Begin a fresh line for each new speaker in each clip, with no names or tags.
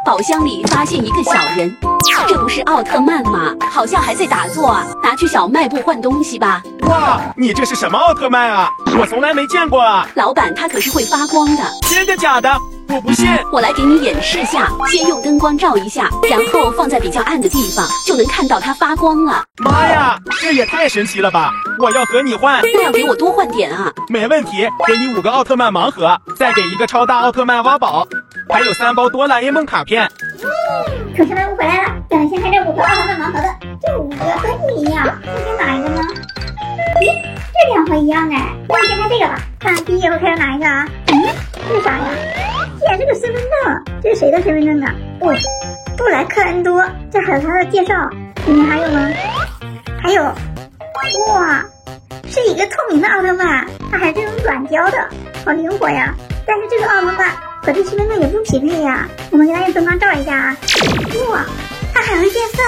宝箱里发现一个小人，这不是奥特曼吗？好像还在打坐啊！拿去小卖部换东西吧。
哇，你这是什么奥特曼啊？我从来没见过啊！
老板，他可是会发光的。
真的假的？我不信。
我来给你演示下，先用灯光照一下，然后放在比较暗的地方，就能看到它发光了。
妈呀，这也太神奇了吧！我要和你换。
那要给我多换点啊！
没问题，给你5个奥特曼盲盒，再给1个超大奥特曼挖宝，还有3包哆啦 A 梦卡片。
同学们，我回来了，表现开这5个奥特曼盲盒的，这5个和你一样，你选哪一个呢？咦，这2盒一样哎，那我先看这个吧。看第1盒开始哪一个啊？这是啥呀？竟然是个身份证，这是谁的身份证啊？哦，布莱克恩多，这还有他的介绍。里面还有吗？还有，哇，是一个透明的奥特曼，它还是这种软胶的，好灵活呀。但是这个奥特曼和这身份证也不匹配呀。我们给它用灯光照一下啊。哇，它还会变色，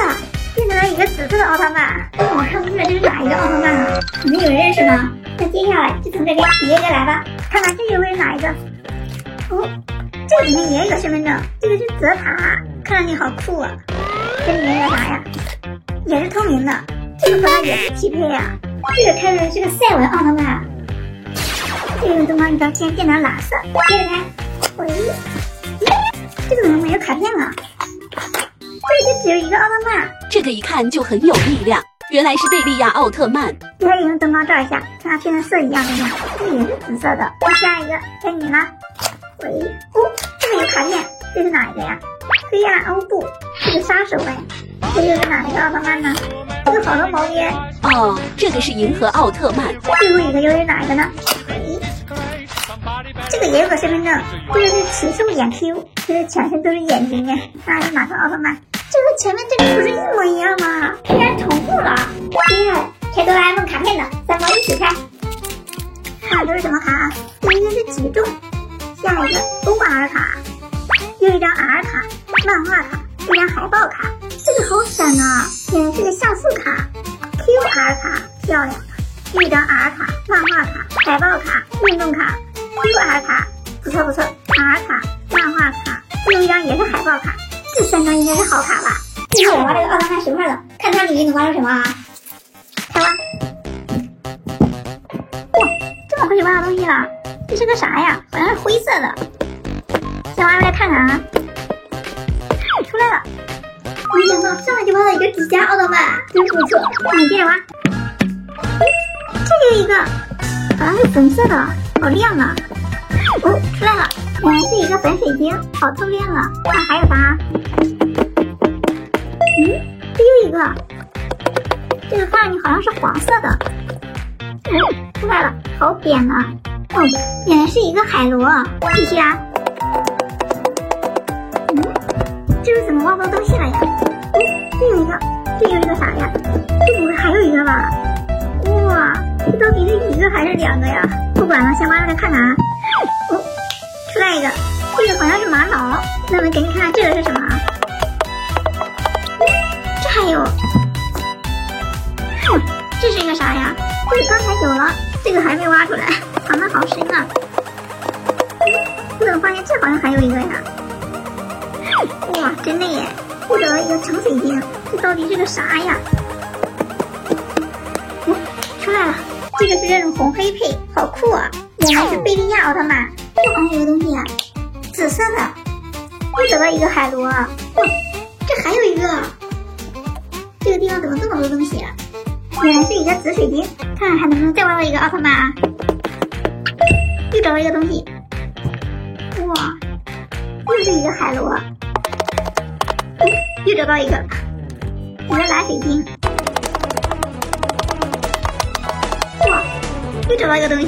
变成了一个紫色的奥特曼。我看不出来这是哪一个奥特曼啊？你们有人认识吗？那接下来就从这边一个一个来吧，看看这个会是哪一个？哦，这个里面也有一个身份证，这个是泽塔，看上去好酷啊。这里面有啥呀？也是透明的，这个和它也不匹配啊。这个看着是个赛文奥特曼，这个用灯光一照，竟然变成蓝色。接着看，喂，这个怎么没有卡片啊？这里就只有一个奥特曼，
这个一看就很有力量，原来是贝利亚奥特曼。
这还得用灯光照一下，看它变成色一样的吗？这个也是紫色的。下一个该你了。喂，哦，这个有卡片，这是哪一个呀？黑暗欧布，这个杀手哎，这又是哪一个奥特曼呢？这个好多毛边。
哦，这个是银河奥特曼。
最后一个又是哪一个呢？喂，这个也有个身份证，这个是奇兽眼 Q， 这是全身都是眼睛哎，那是哪个奥特曼？这和前面这个不是一模一样吗？竟然重复了。接下来开哆啦 A 梦卡片的，3包一起开。看都是什么卡啊？第一个是举重，下一个 OR 卡，又一张 R 卡，漫画卡，一张海报卡。这个好闪啊！竟然是个像素卡。QR 卡漂亮，又一张 R 卡，漫画卡，海报卡，运动卡。QR 卡不错不错 ，R 卡，漫画卡，又一张也是海报卡。这3张应该是好卡吧？最后我挖这个奥特曼10块的，看它里面能挖出什么啊？开挖！哇，这么快就挖到东西了，这是个啥呀？好像是灰色的。先挖出来看看啊！出来了。没想到上来就挖到一个指甲奥特曼，真不错。你接着挖。这个有一个，好像是粉色的，好亮啊！哦，出来了，原来是一个粉水晶，好透亮啊！那还有啥？这又一个，这个看上去好像是黄色的。出来了，好扁啊！哦，原来是一个海螺。继续啊！这是怎么挖不到东西了呀？这有一个，这有一个啥呀？这不会还有一个吧？哇，这到底是1个还是2个呀？不管了，先挖出来看看啊！哦，出来一个，这个好像是玛瑙。那我们给你看看这个是什么啊？这还有，这是一个啥呀？这个刚才有了，这个还没挖出来，藏得好深啊！我怎么发现这好像还有一个呀？哇，真的耶！我找到一个橙水晶，这到底是个啥呀？出来了，这个是这种红黑配，好酷啊！原来是贝利亚奥特曼。这好像有个东西啊，紫色的。又找到一个海螺，哇，这还有一个。这个地方怎么这么多东西啊？原来是一个紫水晶，看看还能不能再挖到一个奥特曼啊！又找到一个东西，哇，又是一个海螺。又找到一个蓝水晶，哇，又找到一个东西，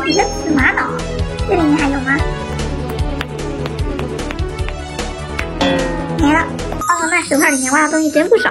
一个紫玛瑙，这里面还有吗？没了，奥特曼10块里面挖的东西真不少。